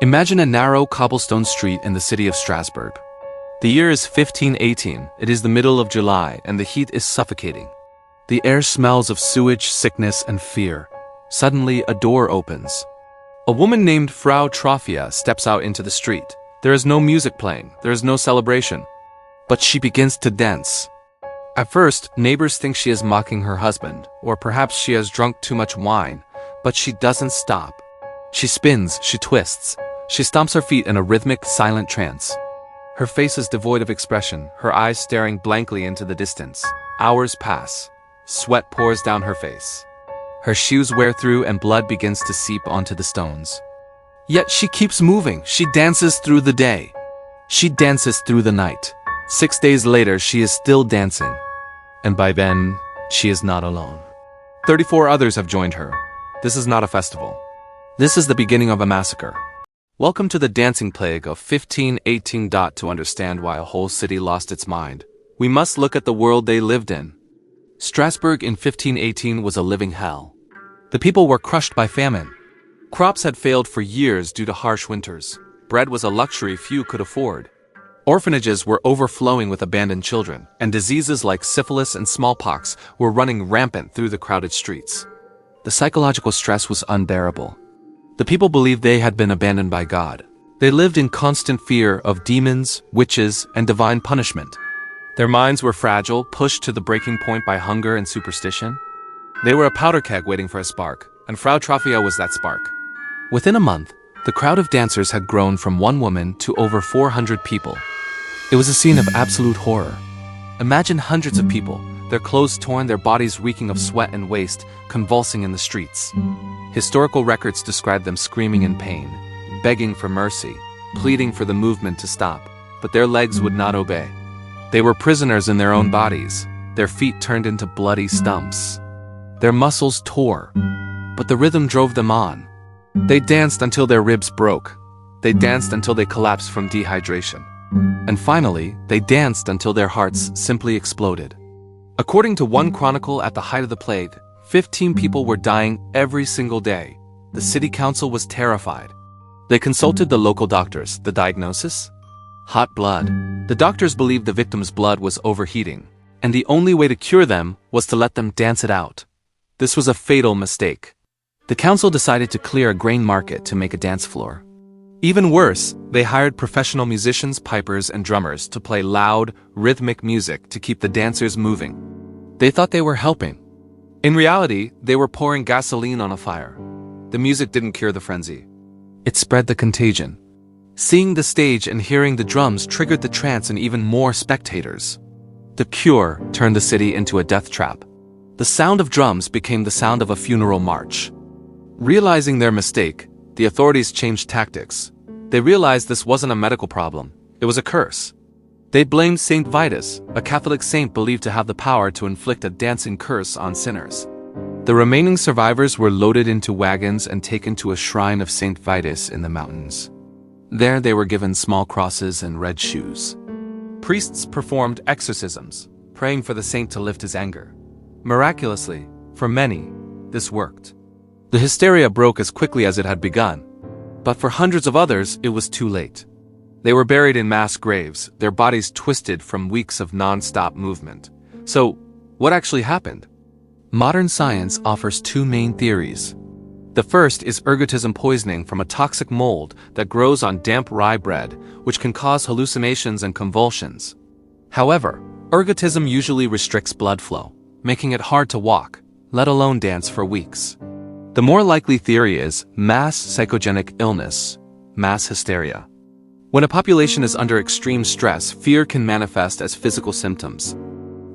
Imagine a narrow cobblestone street in the city of Strasbourg. The year is 1518, it is the middle of July, and the heat is suffocating. The air smells of sewage, sickness, and fear. Suddenly, a door opens. A woman named Frau Troffea steps out into the street. There is no music playing, there is no celebration. But she begins to dance. At first, neighbors think she is mocking her husband, or perhaps she has drunk too much wine, but she doesn't stop. She spins, she twists, she stomps her feet in a rhythmic, silent trance. Her face is devoid of expression, her eyes staring blankly into the distance. Hours pass. Sweat pours down her face. Her shoes wear through and blood begins to seep onto the stones. Yet she keeps moving, she dances through the day. She dances through the night. 6 days later, she is still dancing. And by then, she is not alone. 34 others have joined her. This is not a festival. This is the beginning of a massacre. Welcome to the dancing plague of 1518. To understand why a whole city lost its mind, we must look at the world they lived in. Strasbourg in 1518 was a living hell. The people were crushed by famine. Crops had failed for years due to harsh winters. Bread was a luxury few could afford. Orphanages were overflowing with abandoned children, and diseases like syphilis and smallpox were running rampant through the crowded streets. The psychological stress was unbearable. The people believed they had been abandoned by God. They lived in constant fear of demons, witches, and divine punishment. Their minds were fragile, pushed to the breaking point by hunger and superstition. They were a powder keg waiting for a spark, and Frau Troffea was that spark. Within a month, the crowd of dancers had grown from one woman to over 400 people. It was a scene of absolute horror. Imagine hundreds of people, their clothes torn, their bodies reeking of sweat and waste, convulsing in the streets. Historical records describe them screaming in pain, begging for mercy, pleading for the movement to stop, but their legs would not obey. They were prisoners in their own bodies, their feet turned into bloody stumps. Their muscles tore, but the rhythm drove them on. They danced until their ribs broke. They danced until they collapsed from dehydration. And finally, they danced until their hearts simply exploded. According to one chronicle, at the height of the plague, 15 people were dying every single day. The city council was terrified. They consulted the local doctors. The diagnosis? Hot blood. The doctors believed the victim's blood was overheating, and the only way to cure them was to let them dance it out. This was a fatal mistake. The council decided to clear a grain market to make a dance floor. Even worse, they hired professional musicians, pipers, and drummers to play loud, rhythmic music to keep the dancers moving. They thought they were helping. In reality, they were pouring gasoline on a fire. The music didn't cure the frenzy. It spread the contagion. Seeing the stage and hearing the drums triggered the trance in even more spectators. The cure turned the city into a death trap. The sound of drums became the sound of a funeral march. Realizing their mistake, the authorities changed tactics. They realized this wasn't a medical problem, it was a curse. They blamed Saint Vitus, a Catholic saint believed to have the power to inflict a dancing curse on sinners. The remaining survivors were loaded into wagons and taken to a shrine of Saint Vitus in the mountains. There they were given small crosses and red shoes. Priests performed exorcisms, praying for the saint to lift his anger. Miraculously, for many, this worked. The hysteria broke as quickly as it had begun. But for hundreds of others, it was too late. They were buried in mass graves, their bodies twisted from weeks of non-stop movement. So, what actually happened? Modern science offers two main theories. The first is ergotism poisoning from a toxic mold that grows on damp rye bread, which can cause hallucinations and convulsions. However, ergotism usually restricts blood flow, making it hard to walk, let alone dance for weeks. The more likely theory is mass psychogenic illness, mass hysteria. When a population is under extreme stress, fear can manifest as physical symptoms.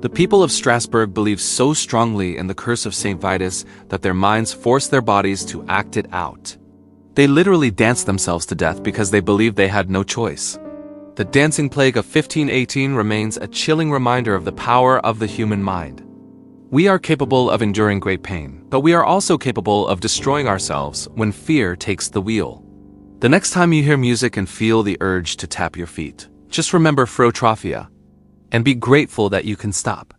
The people of Strasbourg believed so strongly in the curse of Saint Vitus that their minds forced their bodies to act it out. They literally danced themselves to death because they believed they had no choice. The dancing plague of 1518 remains a chilling reminder of the power of the human mind. We are capable of enduring great pain, but we are also capable of destroying ourselves when fear takes the wheel. The next time you hear music and feel the urge to tap your feet, just remember Frau Troffea, and be grateful that you can stop.